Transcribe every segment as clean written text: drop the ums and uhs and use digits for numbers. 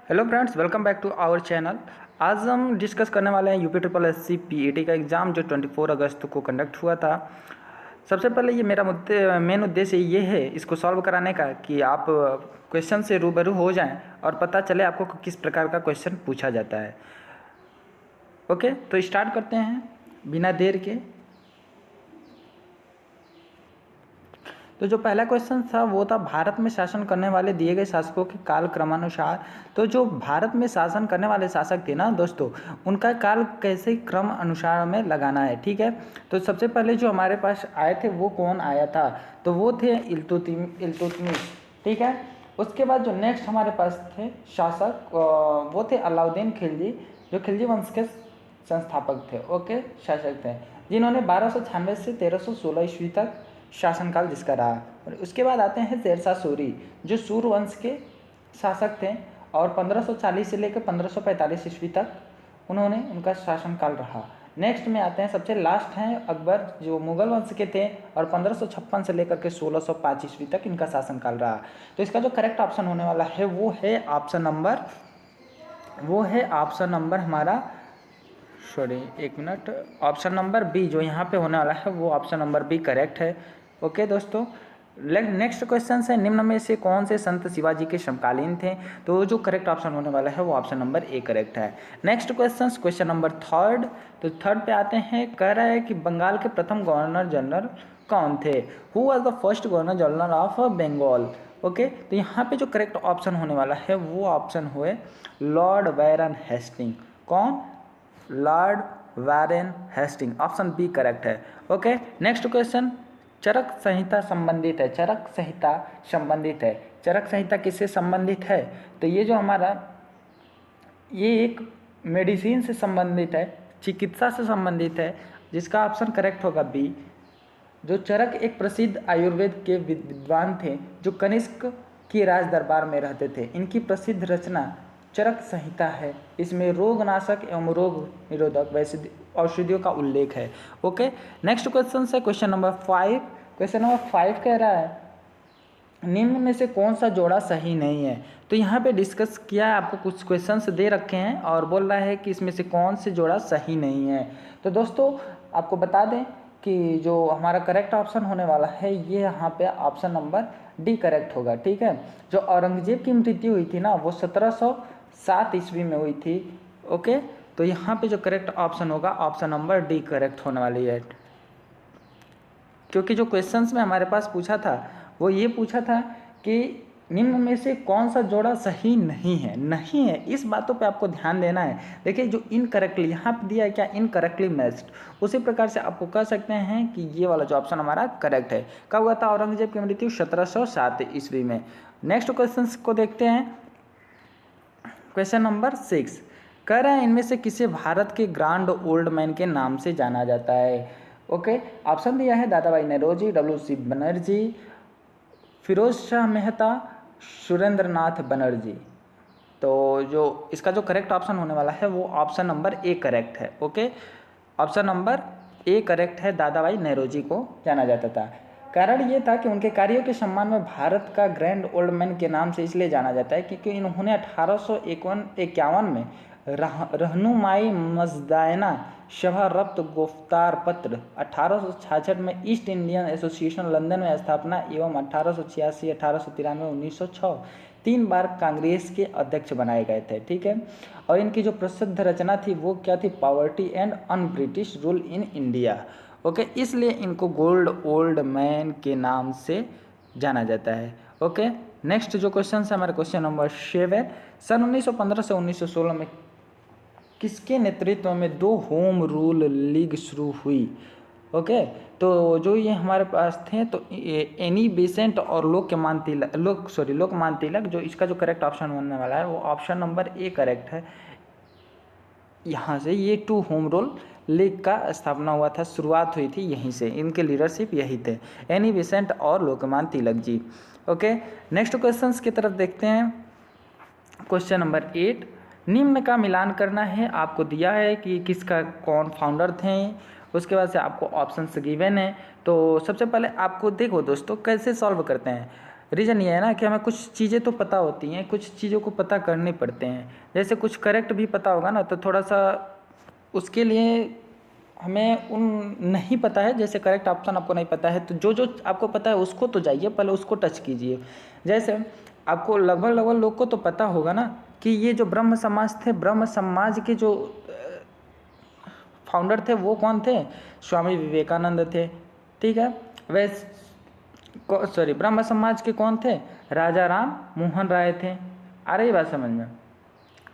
Hello friends, welcome back to our channel. आज हम discuss करने वाले हैं UP triple S C P का एग्ज़ाम जो 24 अगस्त को कंडक्ट हुआ था। सबसे पहले ये मेरा मेन उद्देश्य ये है इसको सॉल्व कराने का कि आप क्वेश्चन से रूबरू हो जाएं और पता चले आपको किस प्रकार का क्वेश्चन पूछा जाता है। ओके, तो स्टार्ट करते हैं बिना देर के। तो जो पहला क्वेश्चन था वो था भारत में शासन करने वाले दिए गए शासकों के काल क्रमानुसार। तो जो भारत में शासन करने वाले शासक थे ना दोस्तों, उनका काल कैसे क्रम अनुसार में लगाना है। ठीक है, तो सबसे पहले जो हमारे पास आए थे वो कौन आया था, तो वो थे इल्तुतमिश। ठीक है, उसके बाद जो नेक्स्ट हमारे पास थे शासक वो थे अलाउद्दीन खिलजी, जो खिलजी वंश के संस्थापक थे। ओके, शासक थे जिन्होंने 1296 से 1316 ईस्वी तक शासनकाल जिसका रहा। और उसके बाद आते हैं शेरशाह सूरी, जो सूर वंश के शासक थे और 1540 से लेकर 1545 ईस्वी तक उनका शासनकाल रहा। नेक्स्ट में आते हैं सबसे लास्ट हैं अकबर, जो मुगल वंश के थे और 1556 से लेकर के 1605 ईस्वी तक इनका शासनकाल रहा। तो इसका जो करेक्ट ऑप्शन होने वाला है वो है ऑप्शन नंबर हमारा ऑप्शन नंबर बी जो यहाँ पे होने वाला है वो ऑप्शन नंबर बी करेक्ट है। ओके दोस्तों, नेक्स्ट क्वेश्चन है निम्न में से कौन से संत शिवाजी के समकालीन थे। तो जो करेक्ट ऑप्शन होने वाला है वो ऑप्शन नंबर ए करेक्ट है। Next question number third. तो थर्ड पे आते हैं, कह रहा है कि बंगाल के प्रथम गवर्नर जनरल कौन थे। Who was the first governor general of Bengal. Okay, तो यहाँ पे जो करेक्ट ऑप्शन होने वाला है वो ऑप्शन हुए लॉर्ड वारन हेस्टिंग। कौन? Lord Warren Hastings. Option B correct है। Okay, next question Charak Samhita संबंधित है। चरक संहिता किससे संबंधित है, तो ये जो हमारा ये एक मेडिसिन से संबंधित है, चिकित्सा से संबंधित है, जिसका ऑप्शन करेक्ट होगा बी। जो चरक एक प्रसिद्ध आयुर्वेद के विद्वान थे जो कनिष्क की राज दरबार में रहते थे। इनकी प्रसिद्ध रचना चरक संहिता है। इसमें रोगनाशक एवं रोग निरोधक वैसे औषधियों का उल्लेख है। ओके, नेक्स्ट क्वेश्चन है क्वेश्चन नंबर 5। क्वेश्चन नंबर 5 कह रहा है निम्न में से कौन सा जोड़ा सही नहीं है। तो यहाँ पे डिस्कस किया है, आपको कुछ क्वेश्चंस दे रखे हैं और बोल रहा है कि इसमें से कौन से जोड़ा सही नहीं है। तो दोस्तों आपको बता दें कि जो हमारा करेक्ट ऑप्शन होने वाला है ये यहाँ पे ऑप्शन नंबर डी करेक्ट होगा। ठीक है, जो औरंगजेब की मृत्यु हुई थी ना वो 1707 ईस्वी में हुई थी। ओके, तो यहाँ पे जो करेक्ट ऑप्शन होगा ऑप्शन नंबर डी करेक्ट होने वाली है। क्योंकि जो क्वेश्चंस में हमारे पास पूछा था वो ये पूछा था कि निम्न में से कौन सा जोड़ा सही नहीं है। इस बातों पे आपको ध्यान देना है। देखिए जो इनकरेक्टली यहाँ पे दिया है क्या, इनकरेक्टली मैच्ड, उसी प्रकार से आपको कह सकते हैं कि ये वाला जो ऑप्शन हमारा करेक्ट है। कब हुआ था औरंगजेब की मृत्यु? 1707 ईस्वी में। नेक्स्ट क्वेश्चन को देखते हैं, क्वेश्चन नंबर 6 कह रहे हैं इनमें से किसे भारत के ग्रांड ओल्ड मैन के नाम से जाना जाता है। ओके, ऑप्शन दिया है दादा भाई नौरोजी, डब्ल्यू.सी. बनर्जी, फिरोज शाह मेहता, सुरेंद्र नाथ बनर्जी। तो जो इसका जो करेक्ट ऑप्शन होने वाला है वो ऑप्शन नंबर ए करेक्ट है। Okay, option number A correct है, दादा भाई नौरोजी को जाना जाता था। कारण ये था कि उनके कार्यों के सम्मान में भारत का ग्रैंड ओल्ड मैन के नाम से इसलिए जाना जाता है क्योंकि इन्होंने 1851 में रहनुमाई मजदायना सभा रब्त गुफ्तार पत्र, 1866 में ईस्ट इंडियन एसोसिएशन लंदन में स्थापना एवं 1886, 1893, 1906 3 बार कांग्रेस के अध्यक्ष बनाए गए थे। ठीक है, और इनकी जो प्रसिद्ध रचना थी वो क्या थी? Poverty and un British rule in India. Okay, इसलिए इनको गोल्ड ओल्ड मैन के नाम से जाना जाता है। ओके, नेक्स्ट जो क्वेश्चन है हमारे क्वेश्चन नंबर 7। सन 1915 से 1916 में किसके नेतृत्व में 2 होम रूल लीग शुरू हुई। ओके, तो जो ये हमारे पास थे तो एनी बेसेंट और लोकमान तिलक, जो इसका जो करेक्ट ऑप्शन होने वाला है वो ऑप्शन नंबर ए करेक्ट है। यहाँ से ये 2 होम रूल लीग का स्थापना हुआ था, शुरुआत हुई थी यहीं से, इनके लीडरशिप यही थे, एनी बेसेंट और लोकमान Tilak ji. Okay, next questions की तरफ देखते हैं, क्वेश्चन नंबर 8। निम्न का मिलान करना है, आपको दिया है कि किसका कौन फाउंडर थे, उसके बाद से आपको ऑप्शंस गिवन है। तो सबसे पहले आपको देखो दोस्तों कैसे सॉल्व करते हैं। रीज़न ये है ना कि हमें कुछ चीज़ें तो पता होती हैं, कुछ चीज़ों को पता करने पड़ते हैं। जैसे कुछ करेक्ट भी पता होगा ना तो थोड़ा सा उसके लिए हमें उन नहीं पता है, जैसे करेक्ट ऑप्शन आपको नहीं पता है तो जो जो आपको पता है उसको तो जाइए, पहले उसको टच कीजिए। जैसे आपको लगभग लोग को तो पता होगा ना कि ये जो ब्रह्म समाज थे, ब्रह्म समाज के जो फाउंडर थे वो कौन थे? स्वामी विवेकानंद थे। ठीक है, वैसे सॉरी, ब्रह्म समाज के कौन थे? राजा राम मोहन राय थे। आ रही बात समझ में?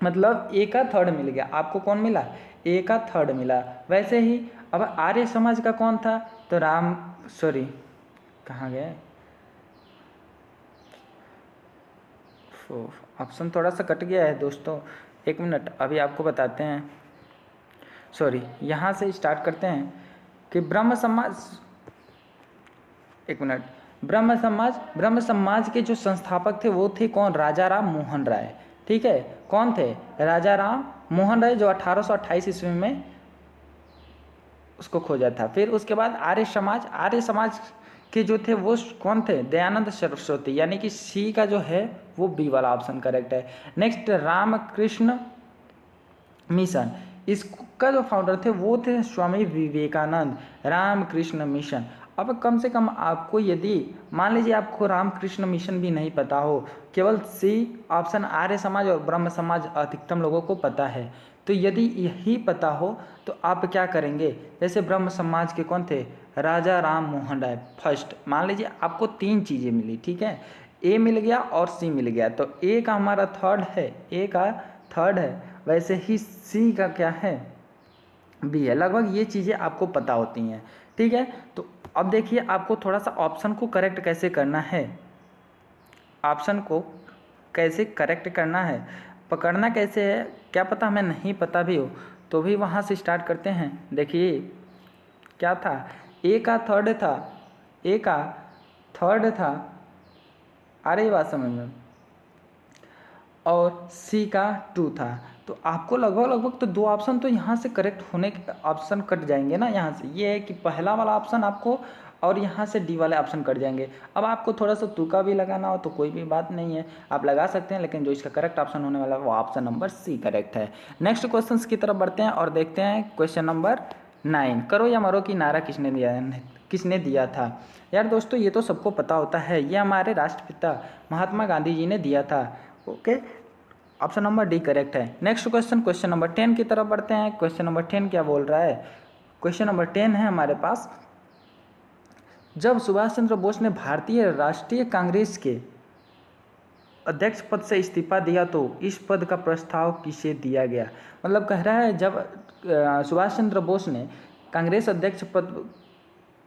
मतलब ए का थर्ड मिल गया आपको। कौन मिला? ए का थर्ड मिला। वैसे ही अब आर्य समाज का कौन था? तो कहाँ गए? ऑप्शन थोड़ा सा कट गया है दोस्तों, एक मिनट अभी आपको बताते हैं। यहाँ से स्टार्ट करते हैं कि ब्रह्म समाज, एक मिनट, ब्रह्म समाज के जो संस्थापक थे वो थे कौन? राजा राम मोहन राय। ठीक है, कौन थे? राजा राम मोहन राय, जो 1828 ईस्वी में उसको खोजा था। फिर उसके बाद आर्य समाज के जो थे वो कौन थे? दयानंद सरस्वती, यानी कि सी का जो है वो बी वाला ऑप्शन करेक्ट है। नेक्स्ट, रामकृष्ण मिशन, इसका जो फाउंडर थे वो थे स्वामी विवेकानंद। रामकृष्ण मिशन, अब कम से कम आपको यदि मान लीजिए आपको रामकृष्ण मिशन भी नहीं पता हो, केवल सी ऑप्शन आर्य समाज और ब्रह्म समाज अधिकतम लोगों को पता है, तो यदि यही पता हो तो आप क्या करेंगे? जैसे ब्रह्म समाज के कौन थे? राजा राम मोहन राय फर्स्ट। मान लीजिए आपको 3 चीज़ें मिली, ठीक है, ए मिल गया और सी मिल गया, तो ए का हमारा थर्ड है, ए का थर्ड है, वैसे ही सी का क्या है? बी है। लगभग ये चीज़ें आपको पता होती हैं। ठीक है, तो अब देखिए आपको थोड़ा सा ऑप्शन को करेक्ट कैसे करना है, ऑप्शन को कैसे करेक्ट करना है, पकड़ना कैसे है, क्या पता हमें नहीं पता भी हो, तो भी वहाँ से स्टार्ट करते हैं। देखिए क्या था, ए का थर्ड था, ए का थर्ड था, आ रही बात समझ में, और सी का 2 था। तो आपको लगभग तो 2 ऑप्शन तो यहाँ से करेक्ट होने के ऑप्शन कट जाएंगे ना। यहाँ से ये है कि पहला वाला ऑप्शन आपको, और यहाँ से डी वाले ऑप्शन कट जाएंगे। अब आपको थोड़ा सा तुक्का भी लगाना हो तो कोई भी बात नहीं है, आप लगा सकते हैं, लेकिन जो इसका करेक्ट ऑप्शन होने वाला है वो ऑप्शन नंबर सी करेक्ट है। नेक्स्ट क्वेश्चन की तरफ बढ़ते हैं और देखते हैं क्वेश्चन नंबर 9, करो या मरो की नारा किसने दिया था? यार दोस्तों ये तो सबको पता होता है, ये हमारे राष्ट्रपिता महात्मा गांधी जी ने दिया था। Okay, option number D correct है। नेक्स्ट क्वेश्चन नंबर 10 की तरफ बढ़ते हैं। क्वेश्चन नंबर 10 क्या बोल रहा है? क्वेश्चन नंबर 10 है हमारे पास, जब सुभाष चंद्र बोस ने भारतीय राष्ट्रीय कांग्रेस के अध्यक्ष पद से इस्तीफा दिया तो इस पद का प्रस्ताव किसे दिया गया? मतलब कह रहा है जब सुभाष चंद्र बोस ने कांग्रेस अध्यक्ष पद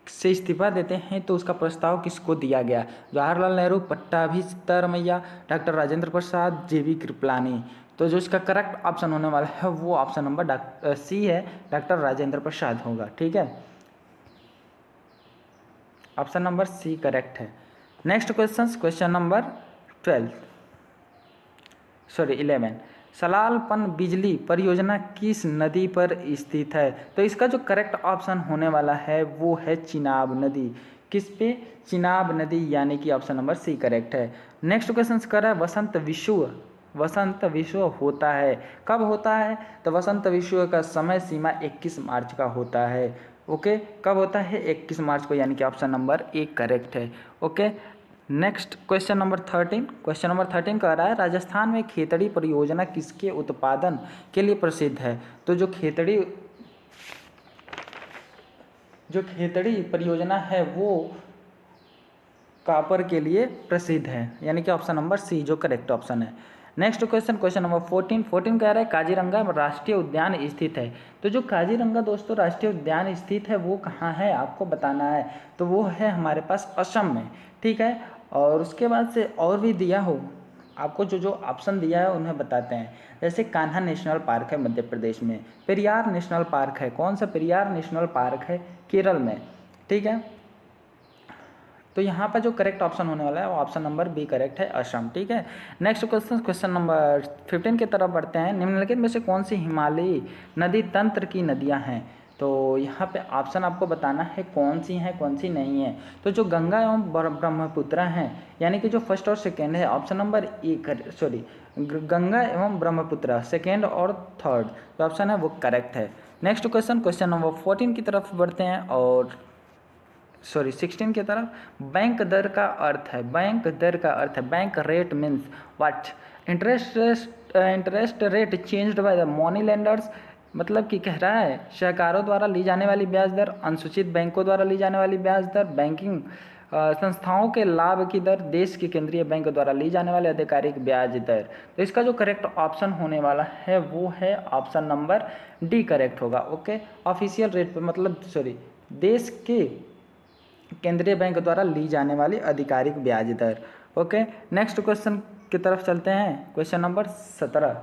से इस्तीफा देते हैं तो उसका प्रस्ताव किसको दिया गया? जवाहरलाल नेहरू, पट्टाभी सिद्धारमैया, डॉक्टर राजेंद्र प्रसाद, जेबी कृपलानी। तो जो इसका करेक्ट ऑप्शन होने वाला है वो ऑप्शन नंबर सी है, डॉक्टर राजेंद्र प्रसाद होगा। ठीक है, ऑप्शन नंबर सी करेक्ट है। नेक्स्ट क्वेश्चन नंबर 11, सलालपन बिजली परियोजना किस नदी पर स्थित है? तो इसका जो करेक्ट ऑप्शन होने वाला है वो है चिनाब नदी। किस पे? चिनाब नदी, यानी कि ऑप्शन नंबर सी करेक्ट है। नेक्स्ट क्वेश्चन कर रहा है वसंत विश्व होता है, कब होता है? तो वसंत विश्व का समय सीमा 21 मार्च का होता है। ओके, कब होता है? 21 मार्च को, यानी कि ऑप्शन नंबर ए करेक्ट है। ओके, नेक्स्ट क्वेश्चन नंबर 13 कह रहा है राजस्थान में खेतड़ी परियोजना किसके उत्पादन के लिए प्रसिद्ध है? तो जो खेतड़ी परियोजना है वो कॉपर के लिए प्रसिद्ध है, यानी कि ऑप्शन नंबर सी जो करेक्ट ऑप्शन है। नेक्स्ट क्वेश्चन नंबर 14 कह रहा है काजीरंगा राष्ट्रीय उद्यान स्थित है। तो जो काजीरंगा दोस्तों राष्ट्रीय उद्यान स्थित है वो कहाँ है आपको बताना है, तो वो है हमारे पास असम में। ठीक है, और उसके बाद से और भी दिया हो आपको, जो ऑप्शन दिया है उन्हें बताते हैं। जैसे कान्हा नेशनल पार्क है मध्य प्रदेश में, पेरियार नेशनल पार्क है, कौन सा? पेरियार नेशनल पार्क है केरल में। ठीक है, तो यहाँ पर जो करेक्ट ऑप्शन होने वाला है वो ऑप्शन नंबर बी करेक्ट है, असम। ठीक है, नेक्स्ट क्वेश्चन नंबर 15 की तरफ बढ़ते हैं। निम्नलिखित में से कौन सी हिमालयी नदी तंत्र की नदियाँ हैं? तो यहाँ पे ऑप्शन आपको बताना है कौन सी है कौन सी नहीं है। तो जो गंगा एवं ब्रह्मपुत्र हैं, यानी कि जो फर्स्ट और सेकेंड है ऑप्शन नंबर गंगा एवं ब्रह्मपुत्र सेकेंड और थर्ड जो ऑप्शन है वो करेक्ट है। नेक्स्ट क्वेश्चन नंबर 14 की तरफ बढ़ते हैं और 16 की तरफ। बैंक दर का अर्थ है, bank rate means what? Interest rate changed by the money lenders, मतलब कि कह रहा है सहकारों द्वारा ली जाने वाली ब्याज दर, अनुसूचित बैंकों द्वारा ली जाने वाली ब्याज दर, बैंकिंग संस्थाओं के लाभ की दर, देश की केंद्रीय बैंक द्वारा ली जाने वाली आधिकारिक ब्याज दर। तो इसका जो करेक्ट ऑप्शन होने वाला है वो है ऑप्शन नंबर डी करेक्ट होगा। ओके, ऑफिशियल रेट पे मतलब देश के केंद्रीय बैंक द्वारा ली जाने वाली आधिकारिक ब्याज दर। ओके, नेक्स्ट क्वेश्चन की तरफ चलते हैं। क्वेश्चन नंबर 17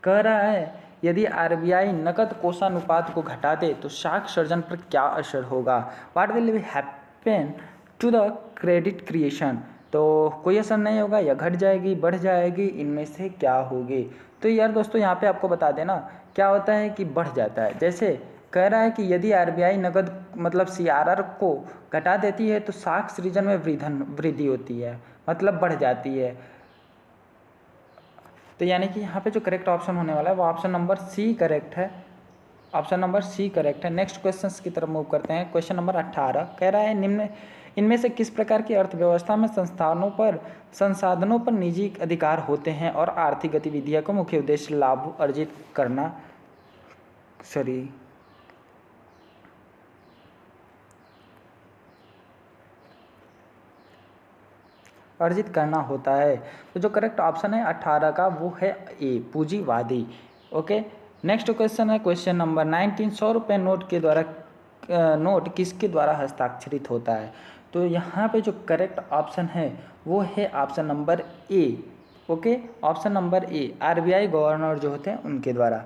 कह रहा है यदि आरबीआई नकद कोषानुपात को घटा दे तो साख सृजन पर क्या असर होगा? What will be happen to the credit creation? तो कोई असर नहीं होगा, या घट जाएगी, बढ़ जाएगी, इनमें से क्या होगी? तो यार दोस्तों यहाँ पे आपको बता देना क्या होता है कि बढ़ जाता है। जैसे कह रहा है कि यदि आरबीआई नकद मतलब सीआरआर को घटा देती है तो साख सृजन में वृद्धि होती है, मतलब बढ़ जाती है। तो यानी कि यहाँ पे जो करेक्ट ऑप्शन होने वाला है वो ऑप्शन नंबर सी करेक्ट है, ऑप्शन नंबर सी करेक्ट है। नेक्स्ट क्वेश्चन की तरफ मूव करते हैं। क्वेश्चन नंबर 18 कह रहा है निम्न इनमें से किस प्रकार की अर्थव्यवस्था में संसाधनों पर निजी अधिकार होते हैं और आर्थिक गतिविधियों का मुख्य उद्देश्य लाभ अर्जित करना होता है। तो जो करेक्ट ऑप्शन है 18 का वो है ए, पूंजीवादी। ओके, नेक्स्ट क्वेश्चन है क्वेश्चन नंबर 19 100 रुपये नोट किसके द्वारा हस्ताक्षरित होता है? तो यहाँ पे जो करेक्ट ऑप्शन है वो है option number A. Okay, option number A, RBI governor जो होते हैं उनके द्वारा।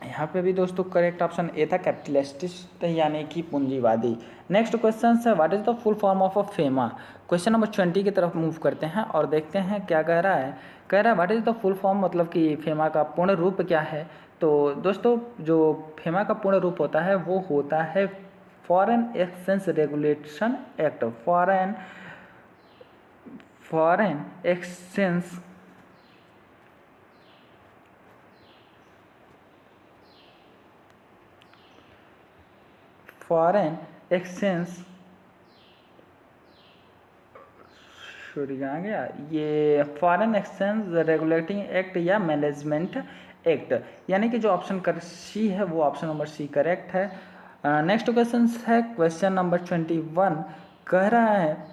यहाँ पे भी दोस्तों करेक्ट ऑप्शन ए था, कैपिटलिस्ट यानी कि पूंजीवादी। नेक्स्ट क्वेश्चन है what is the full form of a FEMA? Question number 20 की तरफ मूव करते हैं और देखते हैं क्या कह रहा है। कह रहा है what is the full form, मतलब कि फेमा का पूर्ण रूप क्या है? तो दोस्तों जो फेमा का पूर्ण रूप होता है वो होता है foreign exchange regulation act, foreign exchange कहाँ गया ये, फॉरेन एक्सचेंज रेगुलेटिंग एक्ट या मैनेजमेंट एक्ट, यानी कि जो ऑप्शन सी है वो ऑप्शन नंबर सी करेक्ट है। नेक्स्ट क्वेश्चन है क्वेश्चन नंबर 21 कह रहा है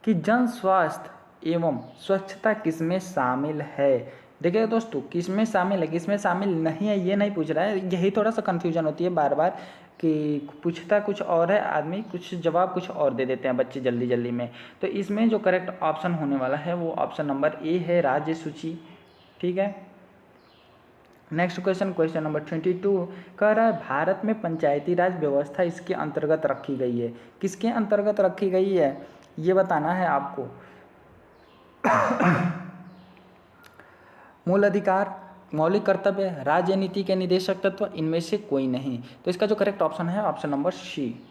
कि जन स्वास्थ्य एवं स्वच्छता किसमें शामिल है? देखिए दोस्तों किसमें शामिल है किसमें शामिल नहीं है ये नहीं पूछ रहा है, यही थोड़ा सा कन्फ्यूजन होती है बार बार कि पूछता कुछ और है आदमी, कुछ जवाब कुछ और दे देते हैं बच्चे जल्दी जल्दी में। तो इसमें जो करेक्ट ऑप्शन होने वाला है वो ऑप्शन नंबर ए है, राज्य सूची। ठीक है, नेक्स्ट क्वेश्चन नंबर 22 कह रहा है भारत में पंचायती राज व्यवस्था इसके अंतर्गत रखी गई है। किसके अंतर्गत रखी गई है ये बताना है आपको। मूल अधिकार, मौलिक कर्तव्य, राज्य नीति के निदेशक तत्व, इनमें से कोई नहीं। तो इसका जो करेक्ट ऑप्शन है ऑप्शन नंबर सी,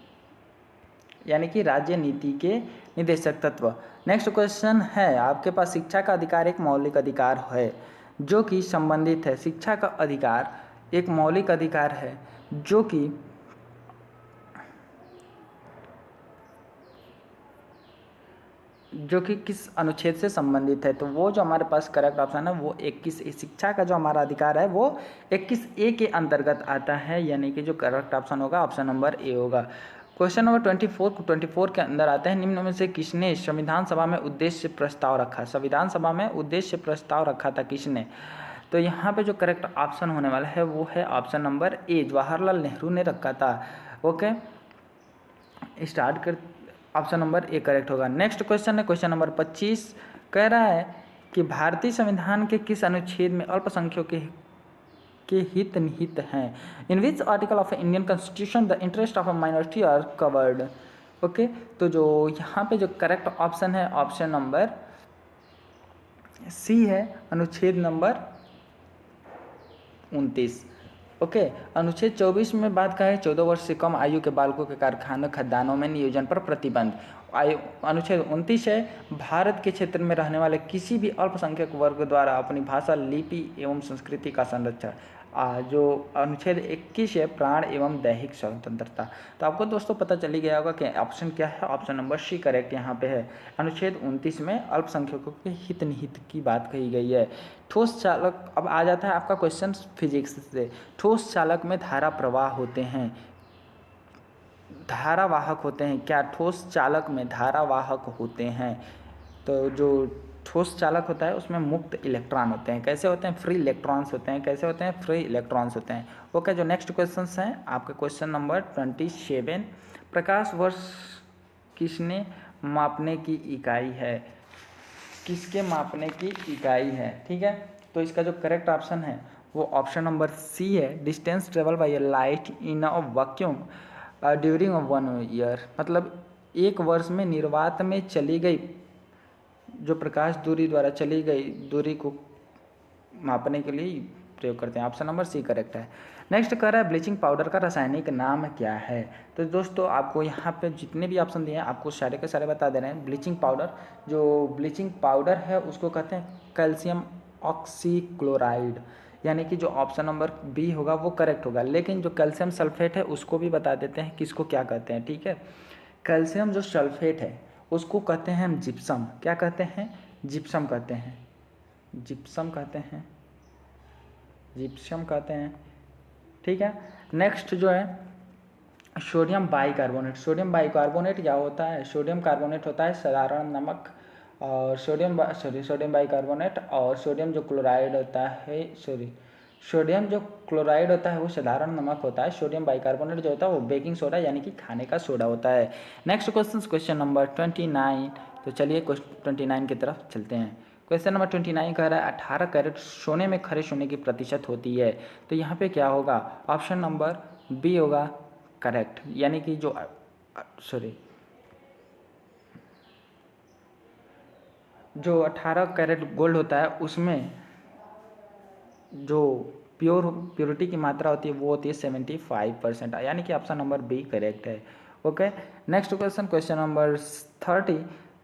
यानी कि राज्य नीति के निदेशक तत्व। नेक्स्ट क्वेश्चन है आपके पास शिक्षा का अधिकार एक मौलिक अधिकार है जो कि संबंधित है। शिक्षा का अधिकार एक मौलिक अधिकार है जो कि किस अनुच्छेद से संबंधित है? तो वो जो हमारे पास करेक्ट ऑप्शन है वो 21, शिक्षा का जो हमारा अधिकार है वो 21A के अंतर्गत आता है, यानी कि जो करेक्ट ऑप्शन होगा ऑप्शन नंबर ए होगा। क्वेश्चन नंबर 24 के अंदर आते हैं निम्न में से किसने संविधान सभा में उद्देश्य प्रस्ताव रखा? संविधान सभा में उद्देश्य प्रस्ताव रखा था किसने? तो यहाँ पे जो करेक्ट ऑप्शन होने वाला है वो है option number A, Jawaharlal Nehru ने रखा था। ओके, स्टार्ट कर, ऑप्शन नंबर ए करेक्ट होगा। नेक्स्ट क्वेश्चन है क्वेश्चन नंबर 25 कह रहा है कि भारतीय संविधान के किस अनुच्छेद में अल्पसंख्यकों के हित निहित हैं? In which article of Indian constitution the interest of a minority are covered? Okay, तो जो यहाँ पे जो करेक्ट ऑप्शन है ऑप्शन नंबर सी है, अनुच्छेद नंबर 29। ओके। अनुच्छेद 24 में बात का है 14 वर्ष से कम आयु के बालकों के कारखानों खदानों में नियोजन पर प्रतिबंध। अनुच्छेद 29 है भारत के क्षेत्र में रहने वाले किसी भी अल्पसंख्यक वर्ग द्वारा अपनी भाषा, लिपि एवं संस्कृति का संरक्षण। जो अनुच्छेद 21 है प्राण एवं दैहिक स्वतंत्रता। तो आपको दोस्तों पता चल ही गया होगा कि ऑप्शन क्या है, ऑप्शन नंबर सी करेक्ट यहाँ पे है। अनुच्छेद 29 में अल्पसंख्यकों के हित निहित की बात कही गई है। ठोस चालक, अब आ जाता है आपका क्वेश्चन फिजिक्स से। ठोस चालक में धारा प्रवाह होते हैं, धारावाहक होते हैं क्या? ठोस चालक में धारावाहक होते हैं। तो जो ठोस चालक होता है उसमें मुक्त इलेक्ट्रॉन होते हैं। कैसे होते हैं? फ्री इलेक्ट्रॉन्स होते हैं। कैसे होते हैं? फ्री इलेक्ट्रॉन्स होते हैं। ओके, जो नेक्स्ट क्वेश्चन हैं आपका क्वेश्चन नंबर 27, प्रकाश वर्ष किसने मापने की इकाई है? किसके मापने की इकाई है? ठीक है, तो इसका जो करेक्ट ऑप्शन है वो ऑप्शन नंबर सी है, distance travel by light in a vacuum during 1 year. मतलब 1 वर्ष में निर्वात में चली गई जो प्रकाश दूरी द्वारा चली गई दूरी को मापने के लिए प्रयोग करते हैं। ऑप्शन नंबर सी करेक्ट है। नेक्स्ट कह रहा है ब्लीचिंग पाउडर का रासायनिक नाम क्या है? तो दोस्तों आपको यहाँ पे जितने भी ऑप्शन दिए हैं आपको सारे के सारे बता दे रहे हैं। ब्लीचिंग पाउडर, जो ब्लीचिंग पाउडर है उसको कहते हैं कैल्शियम ऑक्सीक्लोराइड, यानी कि जो ऑप्शन नंबर बी होगा वो करेक्ट होगा। लेकिन जो कैल्शियम सल्फेट है उसको भी बता देते हैं किसको क्या कहते हैं। ठीक है, कैल्शियम जो सल्फेट है उसको कहते हैं हम जिप्सम। क्या कहते हैं? जिप्सम कहते हैं। जिप्सम कहते हैं, जिप्सम कहते हैं। ठीक है, नेक्स्ट जो है सोडियम बाइकार्बोनेट। सोडियम बाइकार्बोनेट क्या होता है? सोडियम कार्बोनेट होता है साधारण नमक, और सोडियम बाइकार्बोनेट, और सोडियम जो क्लोराइड होता है सोडियम जो क्लोराइड होता है वो साधारण नमक होता है। सोडियम बाइकार्बोनेट जो होता है वो बेकिंग सोडा यानी कि खाने का सोडा होता है। Next question number 29। तो चलिए क्वेश्चन 29 की तरफ चलते हैं। क्वेश्चन नंबर 29 कह रहा है 18 कैरेट सोने में खरे सोने की प्रतिशत होती है। तो यहाँ पे क्या होगा? ऑप्शन नंबर बी होगा करेक्ट, यानी कि जो 18 कैरेट गोल्ड होता है उसमें जो प्योरिटी की मात्रा होती है वो होती है 75%, यानी कि ऑप्शन नंबर बी करेक्ट है। Okay, next question number 30।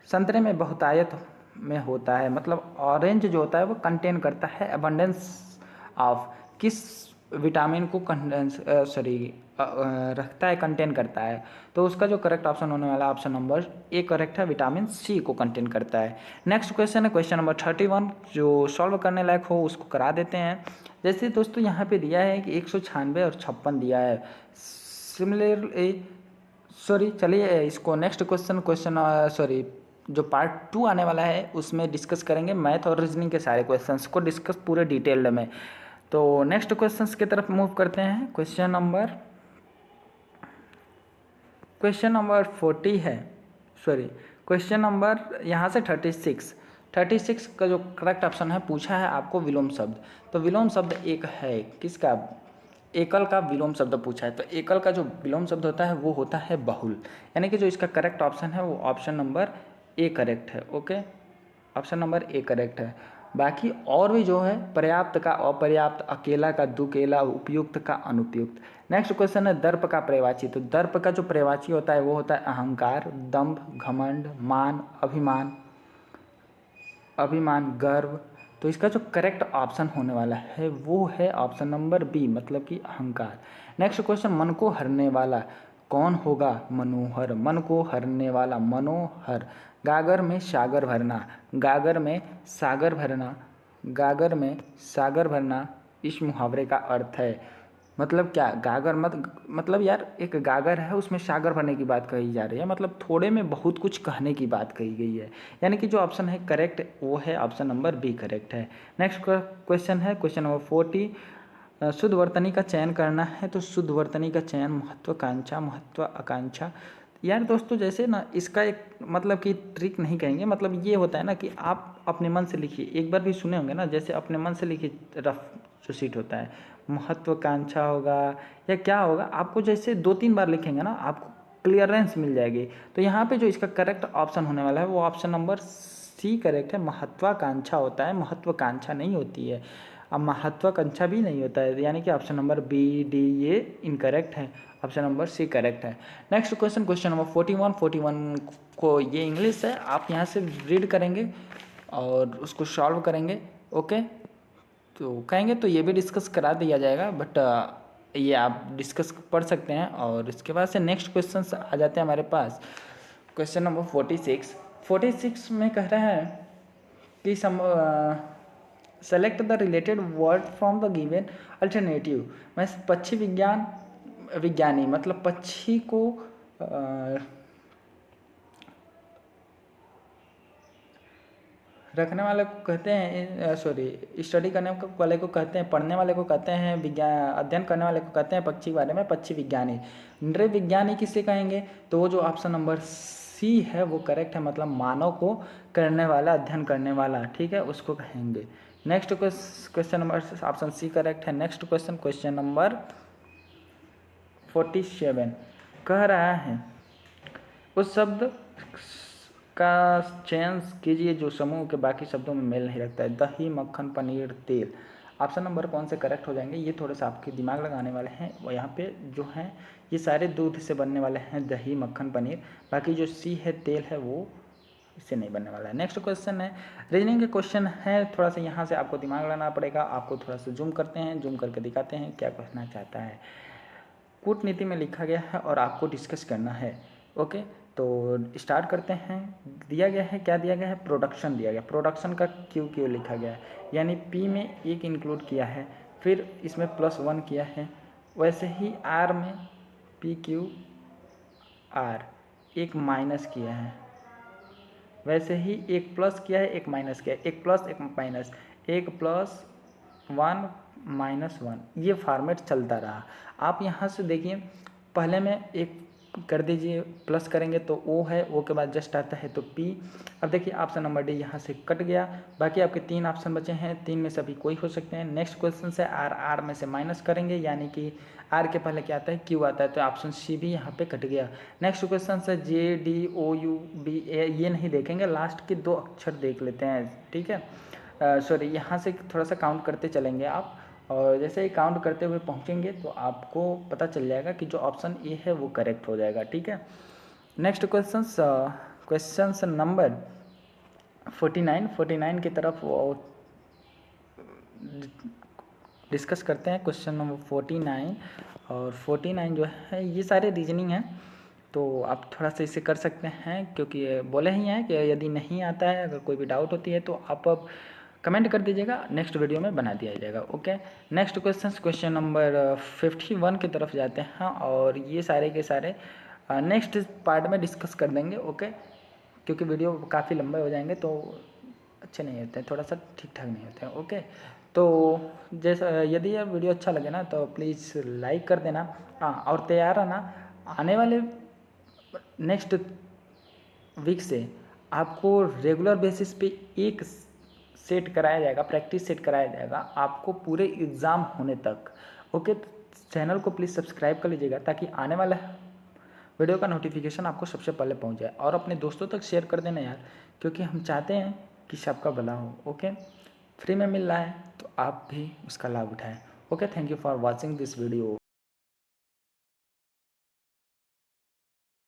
संतरे में बहुतायत में होता है, मतलब ऑरेंज जो होता है वो कंटेन करता है अबंडेंस ऑफ किस विटामिन को रखता है, कंटेन करता है। तो उसका जो करेक्ट ऑप्शन होने वाला ऑप्शन नंबर ए करेक्ट है, विटामिन सी को कंटेन करता है। नेक्स्ट क्वेश्चन है क्वेश्चन नंबर 31, जो सॉल्व करने लायक हो उसको करा देते हैं। जैसे दोस्तों यहाँ पे दिया है कि 196 और 56 दिया है। चलिए इसको नेक्स्ट जो पार्ट 2 आने वाला है उसमें डिस्कस करेंगे मैथ और रीजनिंग के सारे क्वेश्चंस को डिस्कस पूरे डिटेल्ड में। तो नेक्स्ट क्वेश्चंस की तरफ मूव करते हैं। क्वेश्चन नंबर 40 है, क्वेश्चन नंबर यहाँ से 36 का जो करेक्ट ऑप्शन है पूछा है आपको विलोम शब्द। तो विलोम शब्द एक है किसका? एकल का विलोम शब्द पूछा है। तो एकल का जो विलोम शब्द होता है वो होता है बहुल, यानी कि जो इसका करेक्ट ऑप्शन है वो ऑप्शन नंबर ए करेक्ट है। Okay, option number A correct है। बाकी और भी जो है पर्याप्त का अपर्याप्त, अकेला का दुकेला, उपयुक्त का अनुपयुक्त। नेक्स्ट क्वेश्चन है दर्प का पर्यायवाची। तो दर्प का जो पर्यायवाची होता है वो होता है अहंकार, दंभ, घमंड, मान, अभिमान, गर्व। तो इसका जो करेक्ट ऑप्शन होने वाला है वो है ऑप्शन नंबर बी, मतलब कि अहंकार। नेक्स्ट क्वेश्चन मन को हरने वाला कौन होगा? मनोहर। मन को हरने वाला मनोहर। गागर में सागर भरना, गागर में सागर भरना, गागर में सागर भरना इस मुहावरे का अर्थ है। मतलब क्या? गागर मतलब यार एक गागर है उसमें सागर भरने की बात कही जा रही है, मतलब थोड़े में बहुत कुछ कहने की बात कही गई है, यानी कि जो ऑप्शन है करेक्ट वो है ऑप्शन नंबर बी करेक्ट है। नेक्स्ट क्वेश्चन है क्वेश्चन नंबर 40। शुद्ध वर्तनी का चयन करना है। तो शुद्ध वर्तनी का चयन महत्वाकांक्षा, महत्वाकांक्षा। यार दोस्तों जैसे ना इसका एक मतलब कि ट्रिक नहीं कहेंगे, मतलब ये होता है ना कि आप अपने मन से लिखिए। एक बार भी सुने होंगे ना, जैसे अपने मन से लिखिए, रफ जो सीट होता है महत्वाकांक्षा होगा या क्या होगा, आपको जैसे 2-3 बार लिखेंगे ना आपको क्लियरेंस मिल जाएगी। तो यहाँ पे जो इसका करेक्ट ऑप्शन होने वाला है वो ऑप्शन नंबर सी करेक्ट है, महत्वाकांक्षा होता है, महत्वाकांक्षा नहीं होती है। अब महत्वाकांक्षा भी नहीं होता है, यानी कि ऑप्शन नंबर बी डी ये इनकरेक्ट है, ऑप्शन नंबर सी करेक्ट है। नेक्स्ट क्वेश्चन, क्वेश्चन नंबर 41 को ये इंग्लिश है, आप यहाँ से रीड करेंगे और उसको सॉल्व करेंगे। ओके, तो कहेंगे तो ये भी डिस्कस करा दिया जाएगा, बट ये आप डिस्कस पढ़ सकते हैं। और इसके बाद से नेक्स्ट क्वेश्चन आ जाते हैं हमारे पास। क्वेश्चन नंबर 46 में कह रहा है कि select the related word from the given alternative. मैं पक्षी विज्ञानी मतलब पक्षी को रखने वाले को कहते हैं, स्टडी करने वाले को कहते हैं, पढ़ने वाले को कहते हैं, विज्ञान अध्ययन करने वाले को कहते हैं पक्षी के बारे में पक्षी विज्ञानी। नृ विज्ञानी किसे कहेंगे, तो वो जो ऑप्शन नंबर सी है वो करेक्ट है, मतलब मानव को करने वाला, अध्ययन करने वाला, ठीक है, उसको कहेंगे। Next question number option C correct है। नेक्स्ट क्वेश्चन, क्वेश्चन नंबर 47 कह रहा है उस शब्द का चयन कीजिए जो समूह के बाकी शब्दों में मेल नहीं रखता है। दही, मक्खन, पनीर, तेल, ऑप्शन नंबर कौन से करेक्ट हो जाएंगे, ये थोड़ा सा आपके दिमाग लगाने वाले हैं। और यहाँ पे जो हैं ये सारे दूध से बनने वाले हैं, दही, मक्खन, पनीर। बाकी जो सी है तेल है वो इससे नहीं बनने वाला है। नेक्स्ट क्वेश्चन है रीजनिंग के क्वेश्चन है, थोड़ा सा यहाँ से आपको दिमाग लगाना पड़ेगा। आपको थोड़ा सा जूम करते हैं, जूम करके दिखाते हैं क्या कहना चाहता है। कूटनीति में लिखा गया है और आपको डिस्कस करना है। ओके, तो स्टार्ट करते हैं। दिया गया है, क्या दिया गया है, प्रोडक्शन दिया गया। प्रोडक्शन का क्यू क्यू लिखा गया है, यानी पी में एक इंक्लूड किया है, फिर इसमें +1 किया है। वैसे ही आर में पी क्यू आर एक माइनस किया है, वैसे ही एक प्लस किया है, एक माइनस किया है, एक प्लस एक माइनस, एक +1 -1, ये फॉर्मेट चलता रहा। आप यहाँ से देखिए, पहले में एक कर दीजिए, प्लस करेंगे तो ओ है, ओ के बाद जस्ट आता है तो पी। अब देखिए ऑप्शन नंबर डी यहाँ से कट गया, बाकी आपके 3 ऑप्शन बचे हैं, 3 में से अभी कोई हो सकते हैं। नेक्स्ट क्वेश्चन से आर में से माइनस करेंगे, यानी कि आर के पहले क्या आता है, क्यू आता है, तो ऑप्शन सी भी यहाँ पे कट गया। नेक्स्ट क्वेश्चन से जे डी ओ यू बी ए ये नहीं देखेंगे, लास्ट के 2 अक्षर देख लेते हैं, ठीक है। यहाँ से थोड़ा सा काउंट करते चलेंगे आप, और जैसे ही काउंट करते हुए पहुंचेंगे तो आपको पता चल जाएगा कि जो ऑप्शन ए है वो करेक्ट हो जाएगा, ठीक है। नेक्स्ट क्वेश्चंस नंबर 49 की तरफ डिस्कस करते हैं। क्वेश्चन नंबर 49, और 49 जो है ये सारे रीजनिंग हैं, तो आप थोड़ा सा इसे कर सकते हैं, क्योंकि बोले ही हैं कि यदि नहीं आता है, अगर कोई भी डाउट होती है तो आप अब कमेंट कर दीजिएगा, नेक्स्ट वीडियो में बना दिया जाएगा। ओके, नेक्स्ट क्वेश्चन नंबर 51 की तरफ जाते हैं, और ये सारे के सारे नेक्स्ट पार्ट में डिस्कस कर देंगे। ओके, क्योंकि वीडियो काफ़ी लंबे हो जाएंगे तो अच्छे नहीं होते हैं, थोड़ा सा ठीक ठाक नहीं होते हैं। ओके, तो जैसा यदि यह वीडियो अच्छा लगे ना तो प्लीज़ लाइक कर देना। हाँ, और तैयार रहना, आने वाले नेक्स्ट वीक से आपको रेगुलर बेसिस पे एक सेट कराया जाएगा, प्रैक्टिस सेट कराया जाएगा आपको पूरे एग्ज़ाम होने तक। ओके, तो चैनल को प्लीज़ सब्सक्राइब कर लीजिएगा ताकि आने वाला वीडियो का नोटिफिकेशन आपको सबसे पहले पहुंच जाए, और अपने दोस्तों तक शेयर कर देना यार, क्योंकि हम चाहते हैं कि सबका भला हो। ओके, फ्री में मिल रहा है तो आप भी उसका लाभ उठाएं। Okay, thank you for watching this video.